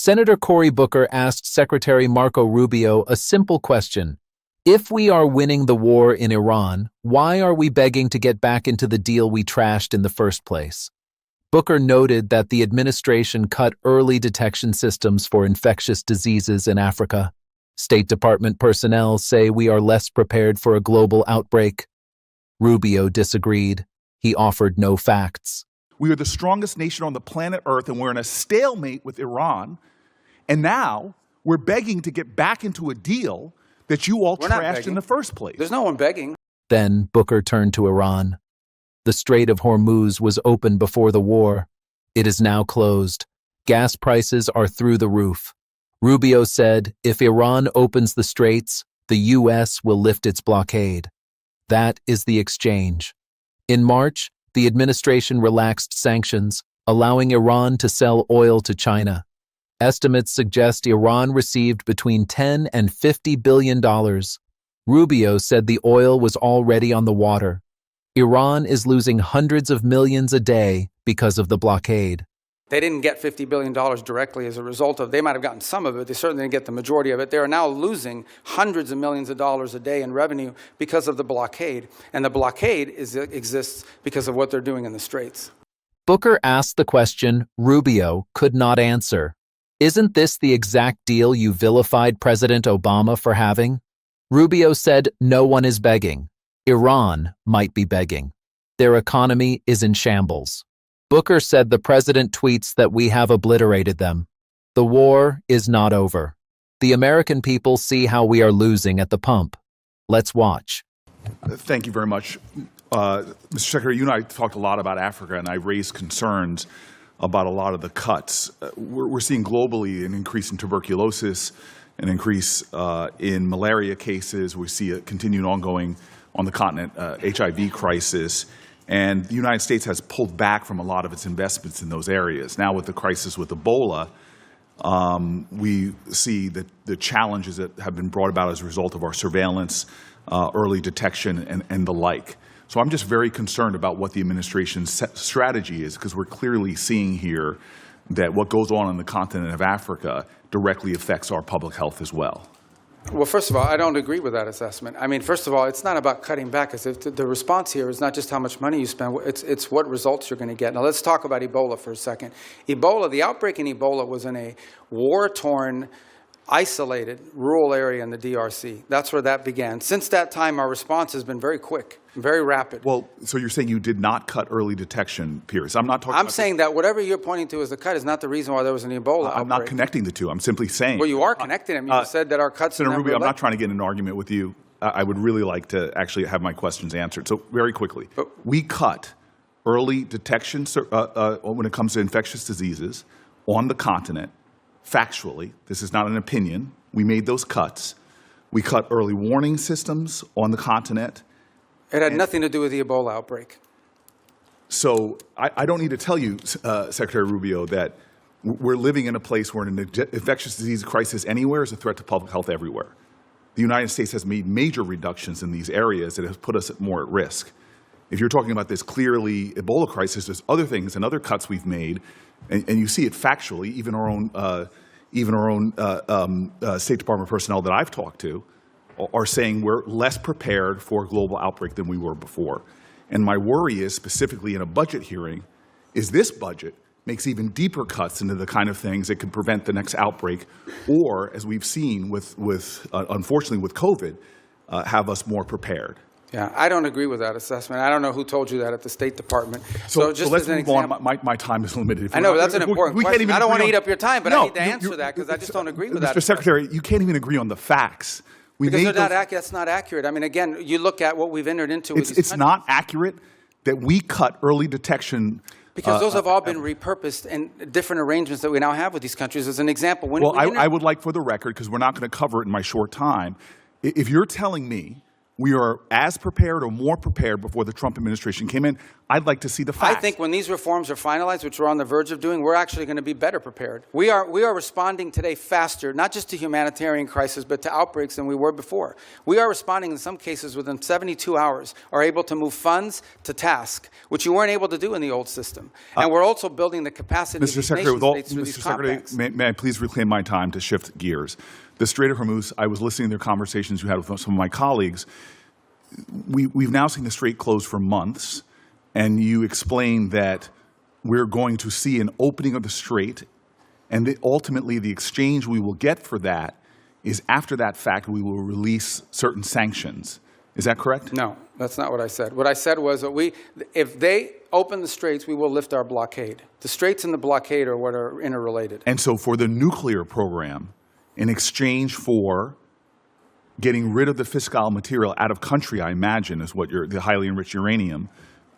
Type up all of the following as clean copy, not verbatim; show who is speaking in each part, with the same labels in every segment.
Speaker 1: Senator Cory Booker asked Secretary Marco Rubio a simple question. If we are winning the war in Iran, why are we begging to get back into the deal we trashed in the first place? Booker noted that the administration cut early detection systems for infectious diseases in Africa. State Department personnel say we are less prepared for a global outbreak. Rubio disagreed. He offered no facts.
Speaker 2: We are the strongest nation on the planet Earth, and we're in a stalemate with Iran. And now we're begging to get back into a deal that you all trashed in the first place.
Speaker 3: There's no one begging.
Speaker 1: Then Booker turned to Iran. The Strait of Hormuz was open before the war. It is now closed. Gas prices are through the roof. Rubio said, if Iran opens the straits, the U.S. will lift its blockade. That is the exchange. In March, the administration relaxed sanctions, allowing Iran to sell oil to China. Estimates suggest Iran received between $10 and $50 billion. Rubio said the oil was already on the water. Iran is losing hundreds of millions a day because of the blockade.
Speaker 3: They didn't get $50 billion directly as a result of, they might have gotten some of it, they certainly didn't get the majority of it. They are now losing hundreds of millions of dollars a day in revenue because of the blockade. And the blockade exists because of what they're doing in the Straits.
Speaker 1: Booker asked the question Rubio could not answer. Isn't this the exact deal you vilified President Obama for having? Rubio said no one is begging. Iran might be begging. Their economy is in shambles. Booker said the president tweets that we have obliterated them. The war is not over. The American people see how we are losing at the pump. Let's watch.
Speaker 2: Thank you very much. Mr. Secretary, you and I talked a lot about Africa, and I raised concerns about a lot of the cuts. We're seeing globally an increase in tuberculosis, an increase in malaria cases. We see a continued ongoing on the continent HIV crisis. And the United States has pulled back from a lot of its investments in those areas. Now with the crisis with Ebola, we see that the challenges that have been brought about as a result of our surveillance, early detection, and the like. So I'm just very concerned about what the administration's strategy is, because we're clearly seeing here that what goes on the continent of Africa directly affects our public health as well.
Speaker 3: Well, first of all, I don't agree with that assessment. I mean, first of all, it's not about cutting back. The response here is not just how much money you spend, it's what results you're going to get. Now, let's talk about Ebola for a second. Ebola, the outbreak in Ebola was in a war-torn, isolated, rural area in the DRC. That's where that began. Since that time, our response has been very quick, very rapid.
Speaker 2: Well, so you're saying you did not cut early detection periods. I'm not talking
Speaker 3: I'm saying that whatever you're pointing to as a cut is not the reason why there was an Ebola outbreak.
Speaker 2: I'm not connecting the two. I'm simply saying.
Speaker 3: Well, you are connecting them. You said that our cuts...
Speaker 2: Senator Rubio, I'm not trying to get in an argument with you. I would really like to actually have my questions answered. So very quickly, we cut early detection when it comes to infectious diseases on the continent. Factually, this is not an opinion. We made those cuts. We cut early warning systems on the continent.
Speaker 3: It had nothing to do with the Ebola outbreak.
Speaker 2: So I don't need to tell you, Secretary Rubio, that we're living in a place where an infectious disease crisis anywhere is a threat to public health everywhere. The United States has made major reductions in these areas that have put us more at risk. If you're talking about this clearly Ebola crisis, there's other things and other cuts we've made, and you see it factually. Even our own State Department personnel that I've talked to are saying we're less prepared for a global outbreak than we were before. And my worry is, specifically in a budget hearing, is this budget makes even deeper cuts into the kind of things that could prevent the next outbreak, or, as we've seen unfortunately with COVID, have us more prepared.
Speaker 3: Yeah, I don't agree with that assessment. I don't know who told you that at the State Department.
Speaker 2: So let's move on. My time is limited.
Speaker 3: I know, but that's an important question. I don't want to eat up your time, but I need to answer that because I just don't agree with that.
Speaker 2: Mr. Secretary, you can't even agree on the facts.
Speaker 3: Because that's not accurate. I mean, again, you look at what we've entered into with these countries.
Speaker 2: It's not accurate that we cut early detection.
Speaker 3: Because those have all been repurposed in different arrangements that we now have with these countries. As an example,
Speaker 2: I would like, for the record, because we're not going to cover it in my short time, if you're telling me we are as prepared or more prepared before the Trump administration came in. I'd like to see the facts.
Speaker 3: I think when these reforms are finalized, which we're on the verge of doing, we're actually going to be better prepared. We are responding today faster, not just to humanitarian crisis, but to outbreaks than we were before. We are responding in some cases within 72 hours, are able to move funds to task, which you weren't able to do in the old system. And we're also building the capacity of these nation states through these compacts.
Speaker 2: May I please reclaim my time to shift gears? The Strait of Hormuz, I was listening to their conversations you had with some of my colleagues. We've now seen the Strait closed for months, and you explained that we're going to see an opening of the Strait, and that ultimately the exchange we will get for that is after that fact we will release certain sanctions. Is that correct?
Speaker 3: No, that's not what I said. What I said was that if they open the straits, we will lift our blockade. The straits and the blockade are what are interrelated.
Speaker 2: And so for the nuclear program, in exchange for getting rid of the fissile material out of country, I imagine, is what the highly enriched uranium,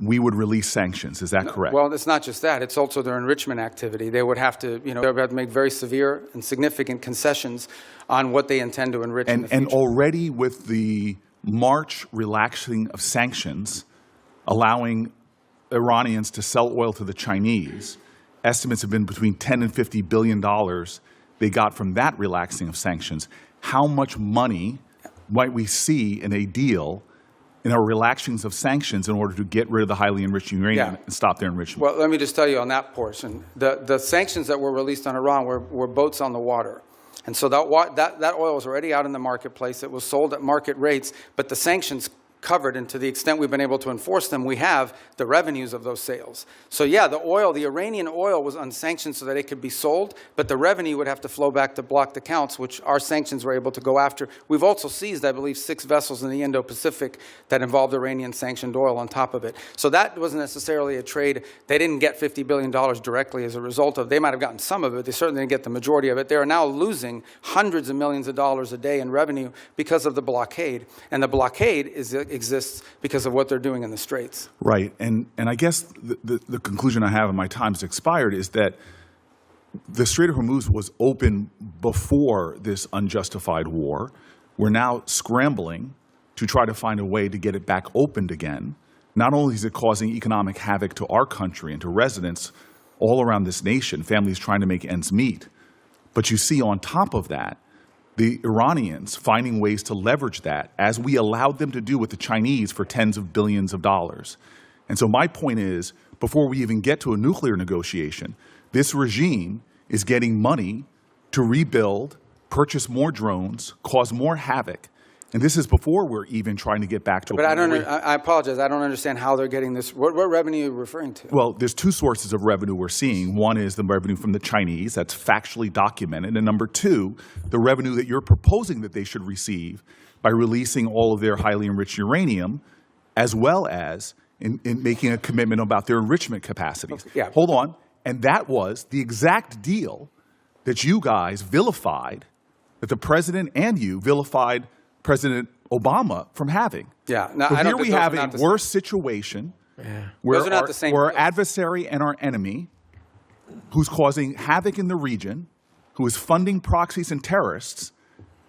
Speaker 2: we would release sanctions. Is that correct?
Speaker 3: Well, it's not just that. It's also their enrichment activity. They would have to, they would have to make very severe and significant concessions on what they intend to enrich in the future.
Speaker 2: And already with the March relaxing of sanctions, allowing Iranians to sell oil to the Chinese, estimates have been between $10 and $50 billion they got from that relaxing of sanctions. How much money might we see in a deal in our relaxings of sanctions in order to get rid of the highly enriched uranium and stop their enrichment?
Speaker 3: Well, let me just tell you on that portion. The sanctions that were released on Iran were boats on the water. And so that oil was already out in the marketplace. It was sold at market rates, but the sanctions covered, and to the extent we've been able to enforce them, we have the revenues of those sales. So yeah, the Iranian oil was unsanctioned so that it could be sold, but the revenue would have to flow back to blocked accounts, which our sanctions were able to go after. We've also seized, I believe, 6 vessels in the Indo-Pacific that involved Iranian sanctioned oil on top of it. So that wasn't necessarily a trade. They didn't get $50 billion directly as a result of. They might have gotten some of it. They certainly didn't get the majority of it. They are now losing hundreds of millions of dollars a day in revenue because of the blockade. And the blockade exists because of what they're doing in the Straits.
Speaker 2: Right. And I guess the conclusion I have, and my time's expired, is that the Strait of Hormuz was open before this unjustified war. We're now scrambling to try to find a way to get it back opened again. Not only is it causing economic havoc to our country and to residents all around this nation, families trying to make ends meet, but you see on top of that, the Iranians finding ways to leverage that, as we allowed them to do with the Chinese for tens of billions of dollars. And so my point is, before we even get to a nuclear negotiation, this regime is getting money to rebuild, purchase more drones, cause more havoc. And this is before we're even trying to get back to a point.
Speaker 3: But I apologize. I don't understand how they're getting this. What revenue are you referring to?
Speaker 2: Well, there's 2 sources of revenue we're seeing. One is the revenue from the Chinese. That's factually documented. And number 2, the revenue that you're proposing that they should receive by releasing all of their highly enriched uranium, as well as in making a commitment about their enrichment capacities.
Speaker 3: Okay, yeah.
Speaker 2: Hold on. And that was the exact deal that you guys vilified, that the president and you vilified President Obama from having.
Speaker 3: Yeah. Now,
Speaker 2: so
Speaker 3: I don't
Speaker 2: here we have a worse situation where our adversary and our enemy, who's causing havoc in the region, who is funding proxies and terrorists,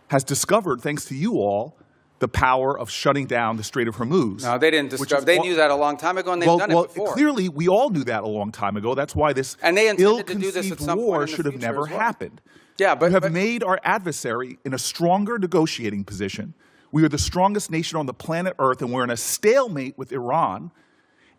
Speaker 2: has discovered, thanks to you all, the power of shutting down the Strait of Hormuz.
Speaker 3: No, they didn't discover. They knew that a long time ago, and they've done it before.
Speaker 2: Clearly, we all knew that a long time ago. That's why this ill-conceived war should have never happened.
Speaker 3: Yeah, but
Speaker 2: you have made our adversary in a stronger negotiating position. We are the strongest nation on the planet Earth, and we're in a stalemate with Iran.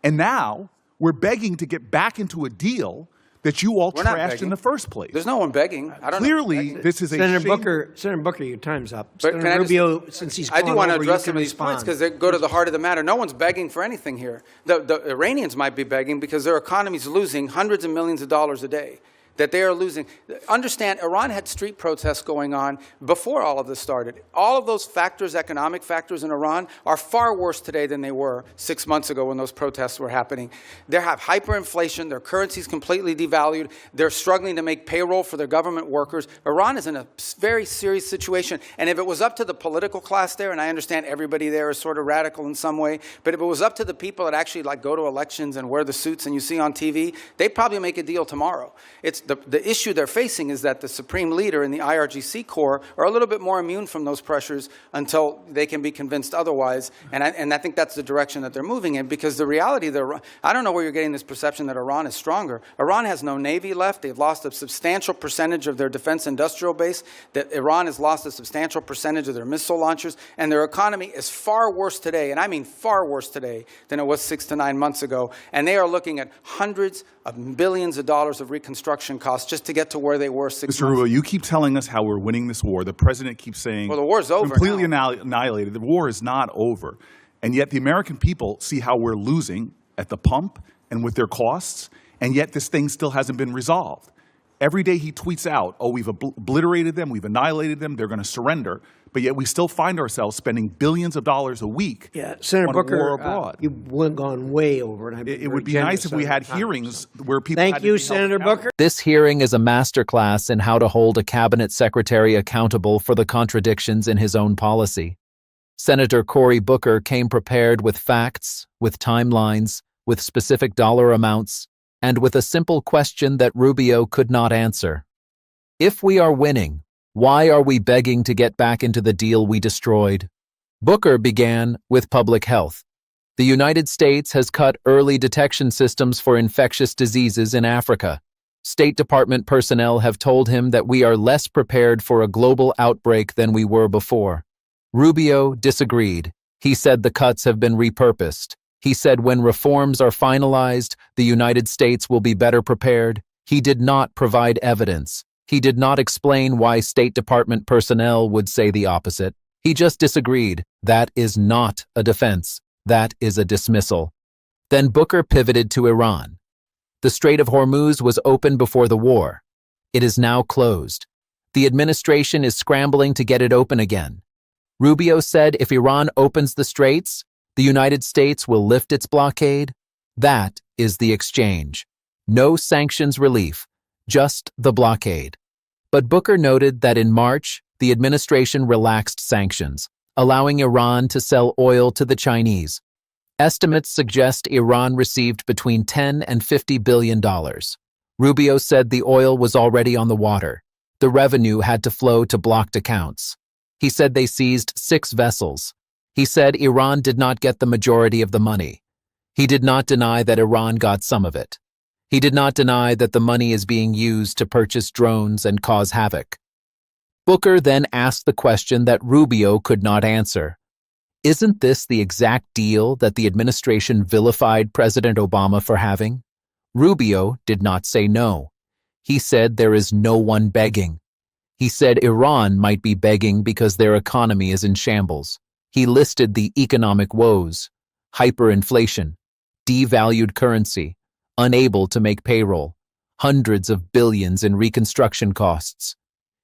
Speaker 2: And now we're begging to get back into a deal that you all trashed in the first place.
Speaker 3: There's no one begging. I don't
Speaker 2: Clearly,
Speaker 3: know.
Speaker 2: this is
Speaker 4: Senator Booker, your time's up.
Speaker 3: But
Speaker 4: Senator Rubio, since he's
Speaker 3: I do want to
Speaker 4: over,
Speaker 3: address some of these points because they go to the heart of the matter. No one's begging for anything here. The Iranians might be begging because their economy's losing hundreds of millions of dollars a day. That they are losing. Understand, Iran had street protests going on before all of this started. All of those factors, economic factors in Iran, are far worse today than they were 6 months ago when those protests were happening. They have hyperinflation. Their currency's completely devalued. They're struggling to make payroll for their government workers. Iran is in a very serious situation. And if it was up to the political class there, and I understand everybody there is sort of radical in some way, but if it was up to the people that actually go to elections and wear the suits and you see on TV, they'd probably make a deal tomorrow. The issue they're facing is that the supreme leader and the IRGC Corps are a little bit more immune from those pressures until they can be convinced otherwise. And I think that's the direction that they're moving in, because the reality that I don't know where you're getting this perception that Iran is stronger. Iran has no navy left. They've lost a substantial percentage of their defense industrial base. That Iran has lost a substantial percentage of their missile launchers, and their economy is far worse today, and I mean far worse today, than it was 6 to 9 months ago. And they are looking at hundreds of billions of dollars of reconstruction costs just to get to where they were 6 months
Speaker 2: Mr.
Speaker 3: ago.
Speaker 2: Rubio, you keep telling us how we're winning this war. The president keeps saying,
Speaker 3: Well, the war's over
Speaker 2: completely
Speaker 3: now.
Speaker 2: annihilated. The war is not over. And yet the American people see how we're losing at the pump and with their costs, and yet this thing still hasn't been resolved. Every day he tweets out, oh, we've obliterated them, we've annihilated them, they're going to surrender. But yet we still find ourselves spending billions of dollars a week
Speaker 4: Senator
Speaker 2: on
Speaker 4: Booker,
Speaker 2: a war abroad.
Speaker 4: you've gone way over, and
Speaker 2: It would be nice if we had hearings where people
Speaker 4: Thank
Speaker 2: had to
Speaker 4: you,
Speaker 2: be held
Speaker 4: Senator
Speaker 2: accountable.
Speaker 4: Booker.
Speaker 1: This hearing is a masterclass in how to hold a cabinet secretary accountable for the contradictions in his own policy. Senator Cory Booker came prepared with facts, with timelines, with specific dollar amounts, and with a simple question that Rubio could not answer. If we are winning, why are we begging to get back into the deal we destroyed? Booker began with public health. The United States has cut early detection systems for infectious diseases in Africa. State Department personnel have told him that we are less prepared for a global outbreak than we were before. Rubio disagreed. He said the cuts have been repurposed. He said when reforms are finalized, the United States will be better prepared. He did not provide evidence. He did not explain why State Department personnel would say the opposite. He just disagreed. That is not a defense. That is a dismissal. Then Booker pivoted to Iran. The Strait of Hormuz was open before the war. It is now closed. The administration is scrambling to get it open again. Rubio said if Iran opens the straits, the United States will lift its blockade. That is the exchange. No sanctions relief, just the blockade. But Booker noted that in March, the administration relaxed sanctions, allowing Iran to sell oil to the Chinese. Estimates suggest Iran received between $10 and $50 billion. Rubio said the oil was already on the water. The revenue had to flow to blocked accounts. He said they seized 6 vessels. He said Iran did not get the majority of the money. He did not deny that Iran got some of it. He did not deny that the money is being used to purchase drones and cause havoc. Booker then asked the question that Rubio could not answer. Isn't this the exact deal that the administration vilified President Obama for having? Rubio did not say no. He said there is no one begging. He said Iran might be begging because their economy is in shambles. He listed the economic woes: hyperinflation, devalued currency, unable to make payroll, hundreds of billions in reconstruction costs.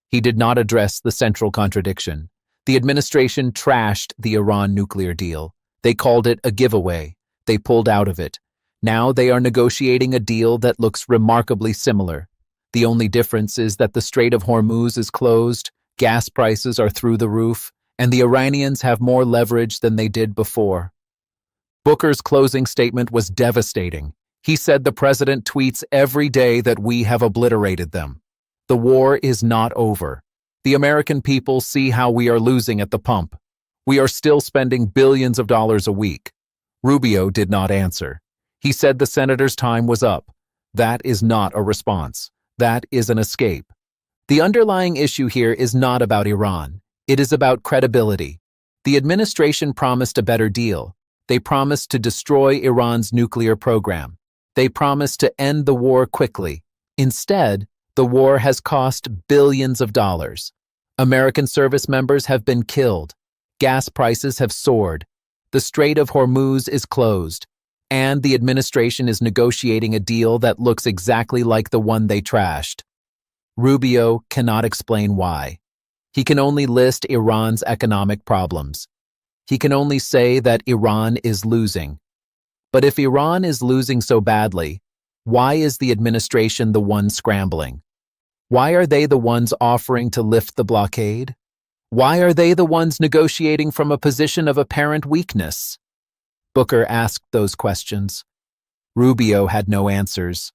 Speaker 1: He did not address the central contradiction. The administration trashed the Iran nuclear deal. They called it a giveaway. They pulled out of it. Now they are negotiating a deal that looks remarkably similar. The only difference is that the Strait of Hormuz is closed, gas prices are through the roof, and the Iranians have more leverage than they did before. Booker's closing statement was devastating. He said the president tweets every day that we have obliterated them. The war is not over. The American people see how we are losing at the pump. We are still spending billions of dollars a week. Rubio did not answer. He said the senator's time was up. That is not a response. That is an escape. The underlying issue here is not about Iran. It is about credibility. The administration promised a better deal. They promised to destroy Iran's nuclear program. They promised to end the war quickly. Instead, the war has cost billions of dollars. American service members have been killed. Gas prices have soared. The Strait of Hormuz is closed. And the administration is negotiating a deal that looks exactly like the one they trashed. Rubio cannot explain why. He can only list Iran's economic problems. He can only say that Iran is losing. But if Iran is losing so badly, why is the administration the one scrambling? Why are they the ones offering to lift the blockade? Why are they the ones negotiating from a position of apparent weakness? Booker asked those questions. Rubio had no answers.